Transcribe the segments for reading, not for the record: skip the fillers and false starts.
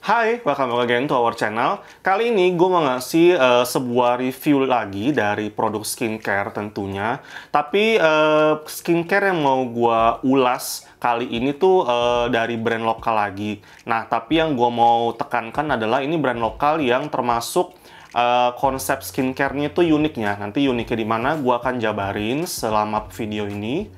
Hai, welcome back again to our channel. Kali ini gue mau ngasih sebuah review lagi dari produk skincare tentunya. Tapi skincare yang mau gue ulas kali ini tuh dari brand lokal lagi. Nah, tapi yang gue mau tekankan adalah ini brand lokal yang termasuk konsep skincare-nya itu uniknya. Nanti uniknya di mana gue akan jabarin selama video ini.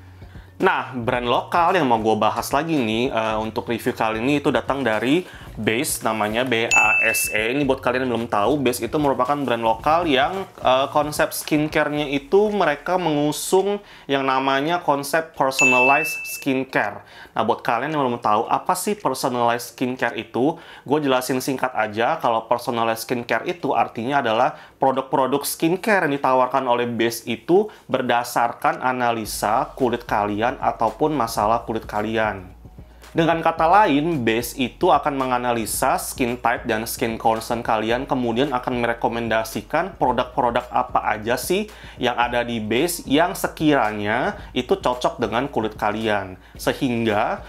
Nah, brand lokal yang mau gue bahas lagi nih untuk review kali ini itu datang dari Base, namanya BASE. Ini buat kalian yang belum tahu, Base itu merupakan brand lokal yang konsep skincare-nya itu mereka mengusung yang namanya konsep personalized skincare. Nah, buat kalian yang belum tahu apa sih personalized skincare itu, gue jelasin singkat aja. Kalau personalized skincare itu artinya adalah produk-produk skincare yang ditawarkan oleh Base itu berdasarkan analisa kulit kalian ataupun masalah kulit kalian. Dengan kata lain, Base itu akan menganalisa skin type dan skin concern kalian, kemudian akan merekomendasikan produk-produk apa aja sih yang ada di Base yang sekiranya itu cocok dengan kulit kalian. Sehingga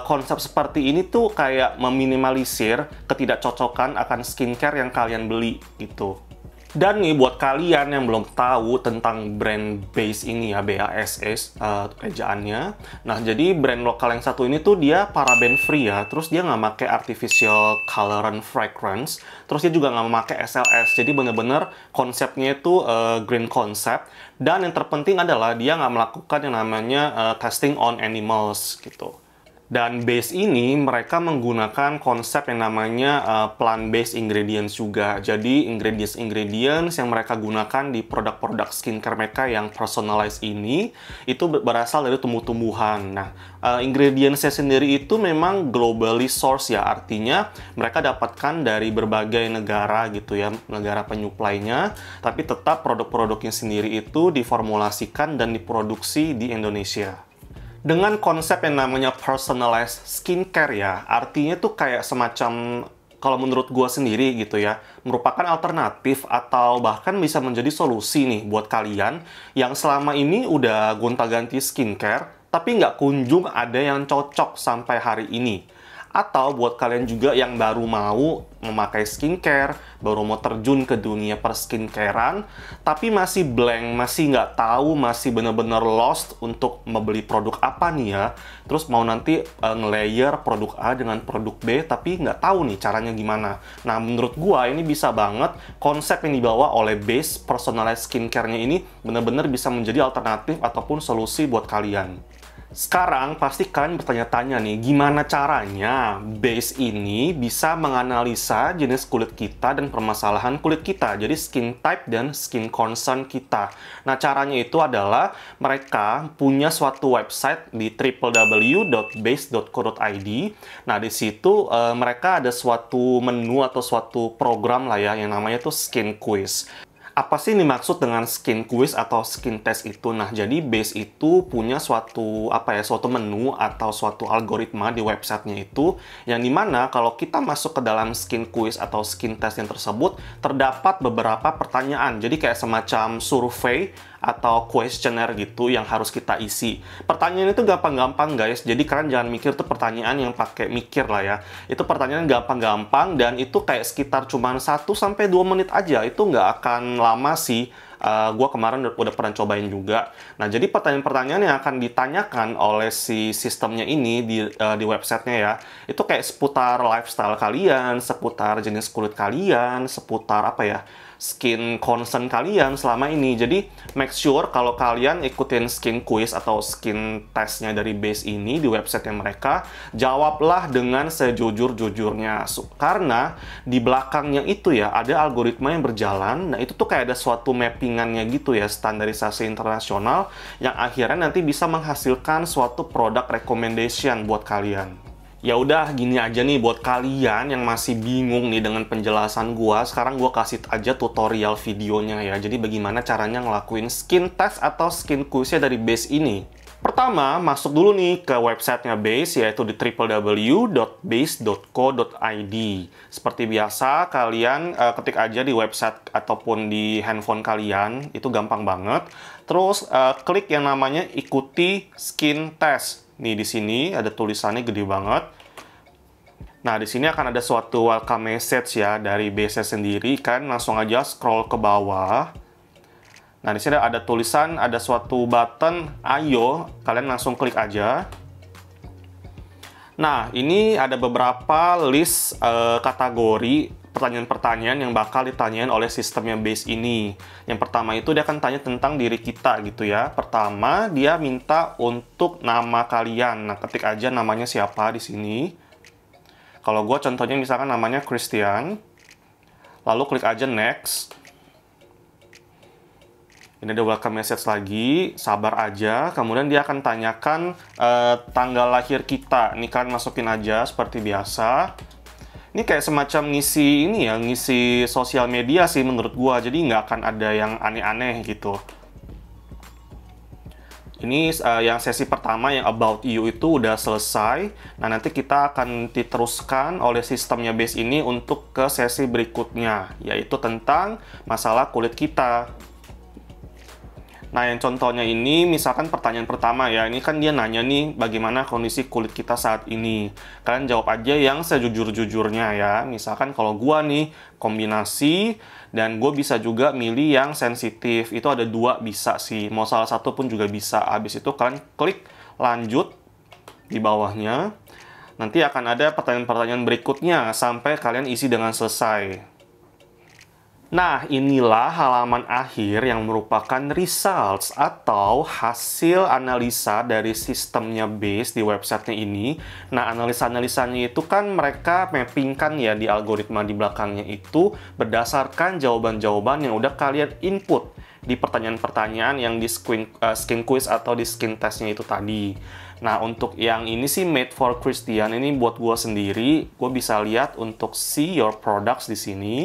konsep seperti ini tuh kayak meminimalisir ketidakcocokan akan skincare yang kalian beli gitu. Dan nih buat kalian yang belum tahu tentang brand Base ini ya, BASE ejaannya. Nah, jadi brand lokal yang satu ini tuh dia paraben free ya. Terus dia nggak pakai artificial colorant fragrance. Terus dia juga nggak memakai SLS. Jadi bener-bener konsepnya itu green concept. Dan yang terpenting adalah dia nggak melakukan yang namanya testing on animals gitu. Dan Base ini mereka menggunakan konsep yang namanya plant-based ingredients juga. Jadi ingredients yang mereka gunakan di produk-produk skincare mereka yang personalized ini itu berasal dari tumbuh-tumbuhan. Nah, ingredientsnya sendiri itu memang globally sourced ya. Artinya mereka dapatkan dari berbagai negara gitu ya, negara penyuplainya. Tapi tetap produk-produknya sendiri itu diformulasikan dan diproduksi di Indonesia. Dengan konsep yang namanya personalized skincare ya, artinya tuh kayak semacam, kalau menurut gua sendiri gitu ya, merupakan alternatif atau bahkan bisa menjadi solusi nih buat kalian yang selama ini udah gonta-ganti skincare, tapi nggak kunjung ada yang cocok sampai hari ini. Atau buat kalian juga yang baru mau memakai skincare, baru mau terjun ke dunia perskincarean, tapi masih blank, masih nggak tahu, masih bener-bener lost untuk membeli produk apa nih ya. Terus mau nanti nge-layer produk A dengan produk B, tapi nggak tahu nih caranya gimana. Nah, menurut gua ini bisa banget konsep yang dibawa oleh Base personalized skincare-nya ini bener-bener bisa menjadi alternatif ataupun solusi buat kalian. Sekarang pasti kalian bertanya-tanya nih, gimana caranya Base ini bisa menganalisa jenis kulit kita dan permasalahan kulit kita, jadi skin type dan skin concern kita. Nah, caranya itu adalah mereka punya suatu website di www.base.co.id. Nah, di situ mereka ada suatu menu atau suatu program lah ya, yang namanya tuh Skin Quiz. Apa sih dimaksud dengan skin quiz atau skin test itu? Nah, jadi Base itu punya suatu suatu menu atau suatu algoritma di websitenya itu yang dimana kalau kita masuk ke dalam skin quiz atau skin test yang tersebut terdapat beberapa pertanyaan. Jadi kayak semacam survei atau questionnaire gitu yang harus kita isi. Pertanyaan itu gampang-gampang guys, jadi kalian jangan mikir tuh pertanyaan yang pakai mikir lah ya. Itu pertanyaan gampang-gampang dan itu kayak sekitar cuma 1-2 menit aja, itu nggak akan lama sih. Gue kemarin udah pernah cobain juga. Nah, jadi pertanyaan-pertanyaan yang akan ditanyakan oleh si sistemnya ini di websitenya ya, itu kayak seputar lifestyle kalian, seputar jenis kulit kalian, seputar skin concern kalian selama ini. Jadi make sure kalau kalian ikutin skin quiz atau skin testnya dari Base ini di website yang mereka, jawablah dengan sejujur-jujurnya. Karena di belakangnya itu ya ada algoritma yang berjalan. Nah, itu tuh kayak ada suatu mappingannya gitu ya, standarisasi internasional yang akhirnya nanti bisa menghasilkan suatu produk recommendation buat kalian. Ya udah gini aja nih buat kalian yang masih bingung nih dengan penjelasan gua. Sekarang gua kasih aja tutorial videonya ya. Jadi bagaimana caranya ngelakuin skin test atau skin quiz-nya dari Base ini. Pertama, masuk dulu nih ke websitenya Base, yaitu di www.base.co.id. Seperti biasa, kalian ketik aja di website ataupun di handphone kalian, itu gampang banget. Terus klik yang namanya ikuti skin test. Nih di sini ada tulisannya gede banget. Nah, di sini akan ada suatu welcome message ya dari base-nya sendiri. Kalian langsung aja scroll ke bawah. Nah, di sini ada tulisan, ada suatu button, ayo, kalian langsung klik aja. Nah, ini ada beberapa list kategori pertanyaan-pertanyaan yang bakal ditanyain oleh sistemnya base ini. Yang pertama itu dia akan tanya tentang diri kita gitu ya. Pertama, dia minta untuk nama kalian. Nah, ketik aja namanya siapa di sini. Kalau gue contohnya misalkan namanya Christian. Lalu klik aja next. Ini ada welcome message lagi, sabar aja. Kemudian dia akan tanyakan tanggal lahir kita. Ini kalian masukin aja seperti biasa. Ini kayak semacam ngisi ini ya, ngisi sosial media sih menurut gua. Jadi nggak akan ada yang aneh-aneh gitu. Ini yang sesi pertama yang about you itu udah selesai. Nah, nanti kita akan diteruskan oleh sistemnya base ini untuk ke sesi berikutnya, yaitu tentang masalah kulit kita. Nah, yang contohnya ini, misalkan pertanyaan pertama ya, ini kan dia nanya nih, bagaimana kondisi kulit kita saat ini. Kalian jawab aja yang sejujur-jujurnya ya. Misalkan kalau gua nih, kombinasi, dan gue bisa juga milih yang sensitif. Itu ada 2 bisa sih, mau salah satu pun juga bisa. Habis itu kalian klik lanjut di bawahnya. Nanti akan ada pertanyaan-pertanyaan berikutnya, sampai kalian isi dengan selesai. Nah, inilah halaman akhir yang merupakan results atau hasil analisa dari sistemnya base di websitenya ini. Nah, analisa-analisanya itu kan mereka mappingkan ya di algoritma di belakangnya itu berdasarkan jawaban-jawaban yang udah kalian input di pertanyaan-pertanyaan yang di skin quiz atau di skin testnya itu tadi. Nah, untuk yang ini sih made for Christian, ini buat gue sendiri. Gue bisa lihat untuk see your products di sini.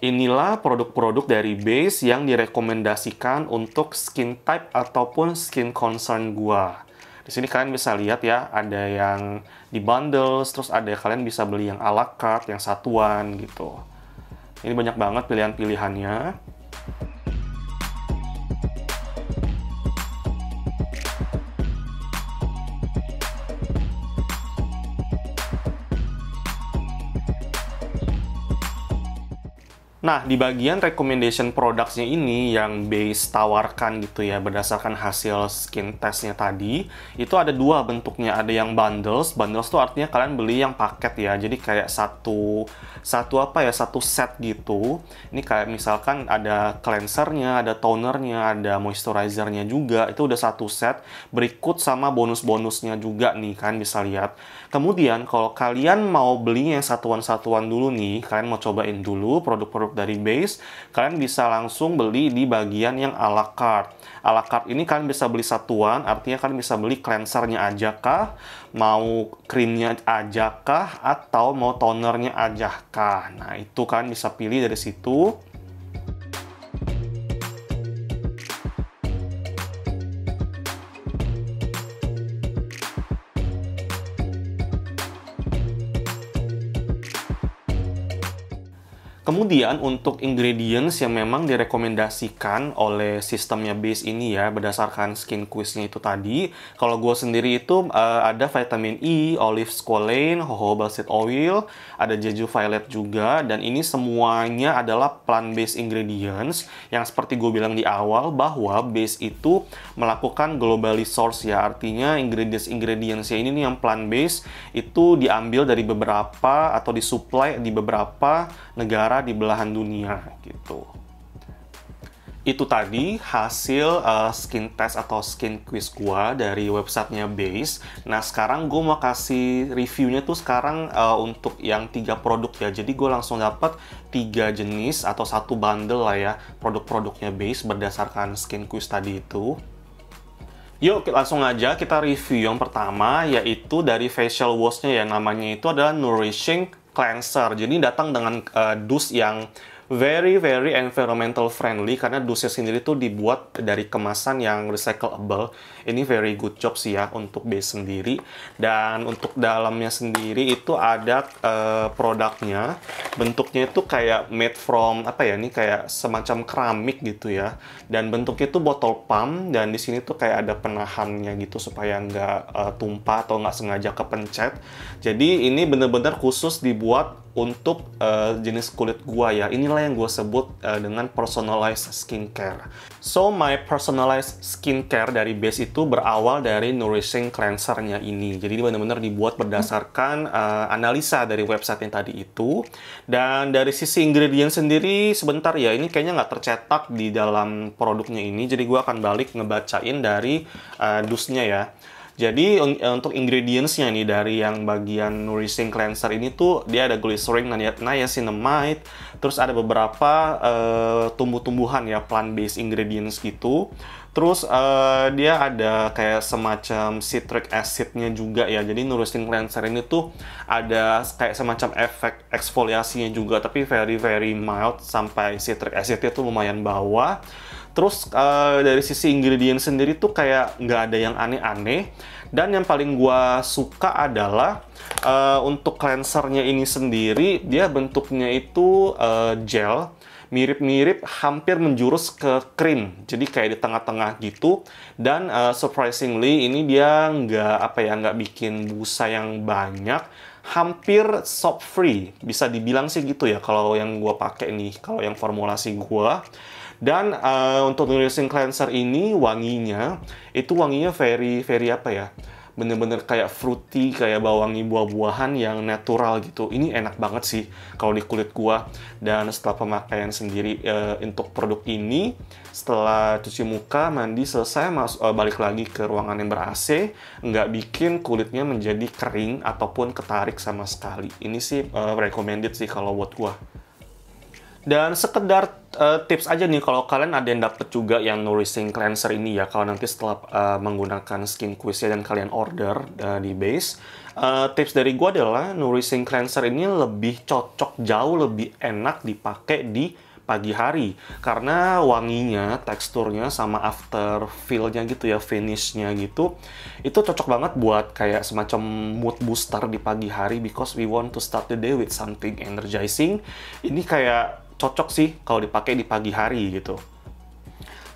Inilah produk-produk dari base yang direkomendasikan untuk skin type ataupun skin concern gua. Di sini kalian bisa lihat ya, ada yang di bundles, terus ada kalian bisa beli yang a la carte, yang satuan gitu. Ini banyak banget pilihan-pilihannya. Nah, di bagian recommendation products-nya ini yang base tawarkan gitu ya, berdasarkan hasil skin testnya tadi, itu ada 2 bentuknya. Ada yang bundles. Bundles tuh artinya kalian beli yang paket ya. Jadi kayak satu set gitu. Ini kayak misalkan ada cleansernya, ada tonernya, ada moisturizernya juga. Itu udah satu set. Berikut sama bonus-bonusnya juga nih, kan bisa lihat. Kemudian kalau kalian mau beli yang satuan-satuan dulu nih, kalian mau cobain dulu produk-produk dari base, kalian bisa langsung beli di bagian yang a la carte. A la carte ini kalian bisa beli satuan, artinya kalian bisa beli cleansernya aja kah, mau krimnya aja kah, atau mau tonernya aja kah. Nah, itu kalian bisa pilih dari situ. Kemudian untuk ingredients yang memang direkomendasikan oleh sistemnya base ini ya, berdasarkan skin quiz-nya itu tadi. Kalau gue sendiri itu ada vitamin E, olive squalane, jojoba seed oil, ada jeju violet juga. Dan ini semuanya adalah plant-based ingredients yang seperti gue bilang di awal bahwa base itu melakukan globally source ya. Artinya ingredients-ingredients ini nih yang plant-based itu diambil dari beberapa atau disuplai di beberapa negara di belahan dunia gitu. Itu tadi hasil skin test atau skin quiz gua dari websitenya Base. Nah, sekarang gue mau kasih reviewnya tuh sekarang untuk yang 3 produk ya. Jadi gue langsung dapat 3 jenis atau 1 bundle lah ya produk-produknya Base berdasarkan skin quiz tadi itu. Yuk langsung aja kita review yang pertama, yaitu dari facial wash-nya ya. Namanya itu adalah Nourishing Cleanser. Jadi datang dengan dus yang very environmental friendly karena dusnya sendiri tuh dibuat dari kemasan yang recyclable. Ini very good job sih ya untuk base sendiri. Dan untuk dalamnya sendiri itu ada produknya. Bentuknya itu kayak made from apa ya? Ini kayak semacam keramik gitu ya. Dan bentuknya itu botol pump dan di sini tuh kayak ada penahannya gitu supaya nggak tumpah atau nggak sengaja kepencet. Jadi ini bener-bener khusus dibuat untuk jenis kulit gua ya. Inilah yang gua sebut dengan personalized skincare. So, my personalized skincare dari base itu berawal dari nourishing cleanser-nya ini. Jadi benar-benar dibuat berdasarkan analisa dari website yang tadi itu. Dan dari sisi ingredient sendiri, sebentar ya, ini kayaknya nggak tercetak di dalam produknya ini. Jadi gua akan balik ngebacain dari dusnya ya. Jadi untuk ingredients-nya nih dari yang bagian nourishing cleanser ini tuh dia ada glycerin, niacinamide, terus ada beberapa tumbuh-tumbuhan ya, plant-based ingredients gitu. Terus dia ada kayak semacam citric acid-nya juga ya. Jadi nourishing cleanser ini tuh ada kayak semacam efek eksfoliasinya juga, tapi very mild sampai citric acid-nya tuh lumayan bawah. Terus dari sisi ingredient sendiri tuh kayak nggak ada yang aneh-aneh. Dan yang paling gua suka adalah untuk cleansernya ini sendiri, dia bentuknya itu gel, mirip-mirip hampir menjurus ke krim. Jadi kayak di tengah-tengah gitu. Dan surprisingly ini dia nggak bikin busa yang banyak. Hampir soap free, bisa dibilang sih gitu ya kalau yang gua pakai nih, kalau yang formulasi gua. Dan untuk nourishing cleanser ini wanginya very apa ya, bener-bener kayak fruity, kayak wangi buah-buahan yang natural gitu. Ini enak banget sih kalau di kulit gua. Dan setelah pemakaian sendiri untuk produk ini, setelah cuci muka, mandi selesai, balik lagi ke ruangan yang ber-AC, nggak bikin kulitnya menjadi kering ataupun ketarik sama sekali. Ini sih recommended sih kalau buat gua. Dan sekedar tips aja nih, kalau kalian ada yang dapet juga yang nourishing cleanser ini ya, kalau nanti setelah menggunakan skin quiz dan kalian order di base, tips dari gue adalah nourishing cleanser ini lebih cocok, jauh lebih enak dipakai di pagi hari karena wanginya, teksturnya, sama after feel-nya gitu ya, finish-nya gitu, itu cocok banget buat kayak semacam mood booster di pagi hari, because we want to start the day with something energizing. Ini kayak cocok sih kalau dipakai di pagi hari gitu.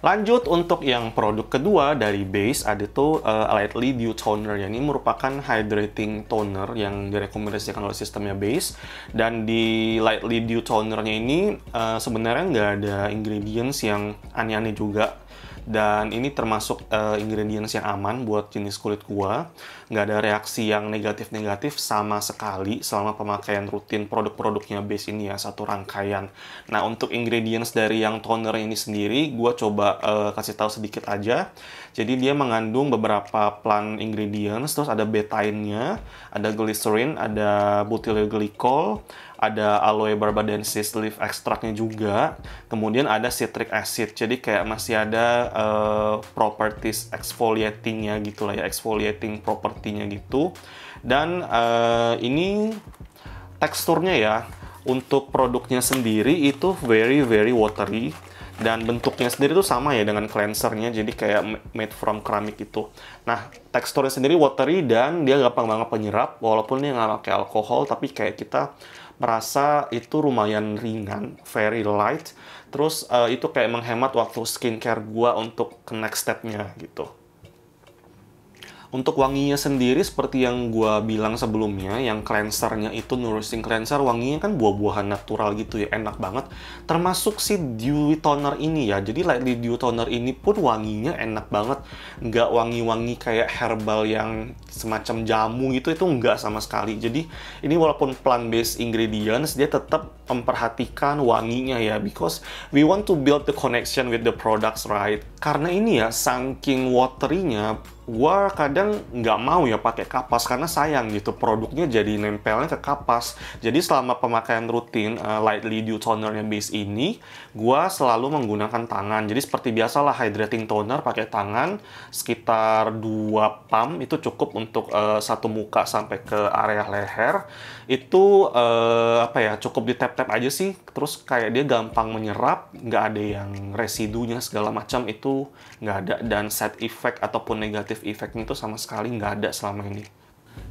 Lanjut untuk yang produk kedua dari base, ada tuh Lightly Dew Toner ya. Ini merupakan hydrating toner yang direkomendasikan oleh sistemnya base. Dan di Lightly Dew Tonernya ini sebenarnya nggak ada ingredients yang aneh-aneh juga. Dan ini termasuk ingredients yang aman buat jenis kulit gua. Nggak ada reaksi yang negatif-negatif sama sekali selama pemakaian rutin produk-produknya base ini ya, satu rangkaian. Nah, untuk ingredients dari yang toner ini sendiri, gua coba kasih tahu sedikit aja. Jadi dia mengandung beberapa plant ingredients, terus ada betaine-nya, ada glycerin, ada butyl glycol, ada aloe barbadensis leaf extract-nya juga, kemudian ada citric acid. Jadi kayak masih ada properties exfoliating-nya gitu lah ya, exfoliating property-nya gitu. Dan ini teksturnya ya, untuk produknya sendiri itu very watery. Dan bentuknya sendiri tuh sama ya dengan cleansernya, jadi kayak made from keramik itu. Nah, teksturnya sendiri watery dan dia gampang banget penyerap, walaupun dia nggak pakai alkohol, tapi kayak kita merasa itu lumayan ringan, very light. Terus itu kayak menghemat waktu skincare gua untuk ke next step-nya gitu. Untuk wanginya sendiri seperti yang gua bilang sebelumnya, yang cleansernya itu nourishing cleanser, wanginya kan buah-buahan natural gitu ya, enak banget. Termasuk si Dewy Toner ini ya, jadi Lightly Dew Toner ini pun wanginya enak banget. Nggak wangi-wangi kayak herbal yang semacam jamu gitu, itu nggak sama sekali. Jadi ini walaupun plant-based ingredients, dia tetap memperhatikan wanginya ya, because we want to build the connection with the products, right? Karena ini ya, saking watery-nya, gua kadang nggak mau ya pakai kapas karena sayang gitu produknya jadi nempelnya ke kapas. Jadi selama pemakaian rutin Lightly Dew Tonernya base ini, gua selalu menggunakan tangan. Jadi seperti biasalah hydrating toner pakai tangan sekitar 2 pump itu cukup untuk satu muka sampai ke area leher. Itu apa ya, cukup di tap-tap aja sih. Terus kayak dia gampang menyerap, nggak ada yang residunya segala macam, itu nggak ada, dan side effect ataupun negatif effect itu sama sekali nggak ada selama ini.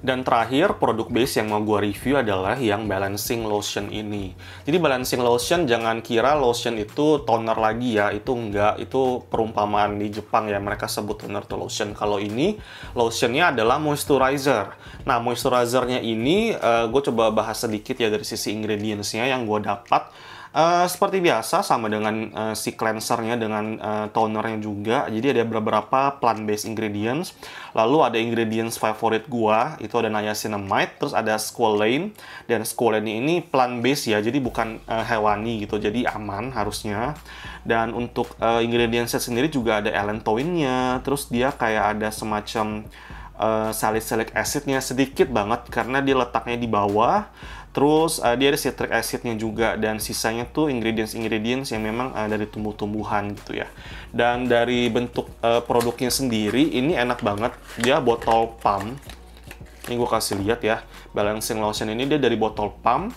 Dan terakhir, produk base yang mau gue review adalah yang balancing lotion ini. Jadi balancing lotion, jangan kira lotion itu toner lagi ya, itu enggak, itu perumpamaan di Jepang ya, mereka sebut toner to lotion. Kalau ini, lotionnya adalah moisturizer. Nah, moisturizernya ini, gue coba bahas sedikit ya dari sisi ingredients-nya yang gue dapat. Seperti biasa, sama dengan si cleansernya, dengan tonernya juga. Jadi ada beberapa plant-based ingredients. Lalu ada ingredients favorit gua, itu ada niacinamide, terus ada squalane. Dan squalane ini plant-based ya, jadi bukan hewani gitu, jadi aman harusnya. Dan untuk ingredientsnya sendiri juga ada allantoin-nya, terus dia kayak ada semacam salicylic acid-nya sedikit banget karena dia letaknya di bawah. Terus dia ada citric acid-nya juga, dan sisanya tuh ingredients yang memang dari tumbuh-tumbuhan gitu ya. Dan dari bentuk produknya sendiri, ini enak banget. Dia botol pump. Ini gue kasih lihat ya. Balancing lotion ini dia dari botol pump.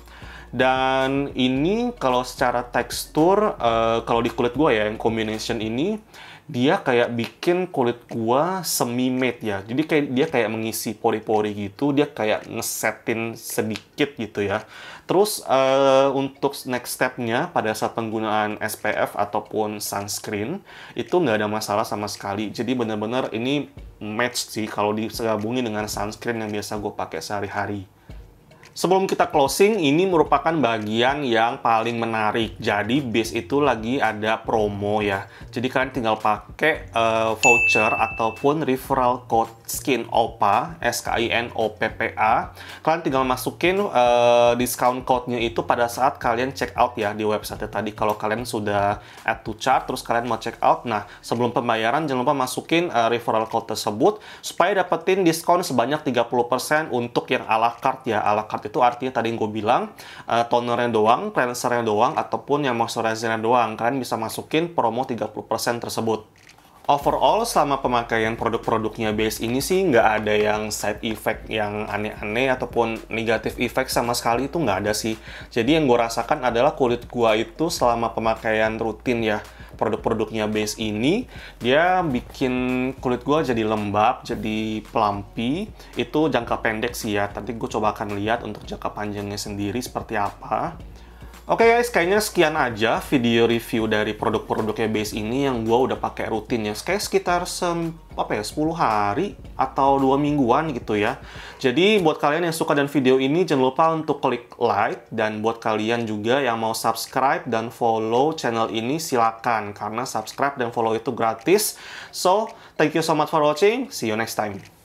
Dan ini kalau secara tekstur, kalau di kulit gue ya, yang combination ini, dia kayak bikin kulit gua semi matte ya. Jadi dia kayak mengisi pori-pori gitu, dia kayak ngesetin sedikit gitu ya. Terus untuk next step-nya pada saat penggunaan SPF ataupun sunscreen, itu nggak ada masalah sama sekali. Jadi bener-bener ini match sih kalau digabungin dengan sunscreen yang biasa gue pakai sehari-hari. Sebelum kita closing, ini merupakan bagian yang paling menarik. Jadi, base itu lagi ada promo ya. Jadi, kalian tinggal pakai voucher ataupun referral code SKINOPPA, SKINOPPA. Kalian tinggal masukin discount code-nya itu pada saat kalian check out ya di website tadi. Kalau kalian sudah add to cart, terus kalian mau check out, nah sebelum pembayaran jangan lupa masukin referral code tersebut supaya dapetin diskon sebanyak 30% untuk yang a la carte ya. A la carte itu artinya tadi yang gue bilang, tonernya doang, cleansernya doang, ataupun yang moisturizernya doang. Kalian bisa masukin promo 30% tersebut. Overall, selama pemakaian produk-produknya base ini sih nggak ada yang side effect yang aneh-aneh ataupun negatif effect sama sekali, itu nggak ada sih. Jadi yang gue rasakan adalah kulit gua itu selama pemakaian rutin ya, produk-produknya base ini, dia bikin kulit gua jadi lembab, jadi plumpy. Itu jangka pendek sih ya, nanti gue coba akan lihat untuk jangka panjangnya sendiri seperti apa. Oke guys, kayaknya sekian aja video review dari produk-produknya base ini yang gua udah pakai rutin ya. Kayak sekitar 10 hari atau 2 mingguan gitu ya. Jadi buat kalian yang suka dengan video ini, jangan lupa untuk klik like. Dan buat kalian juga yang mau subscribe dan follow channel ini, silakan. Karena subscribe dan follow itu gratis. So, thank you so much for watching. See you next time.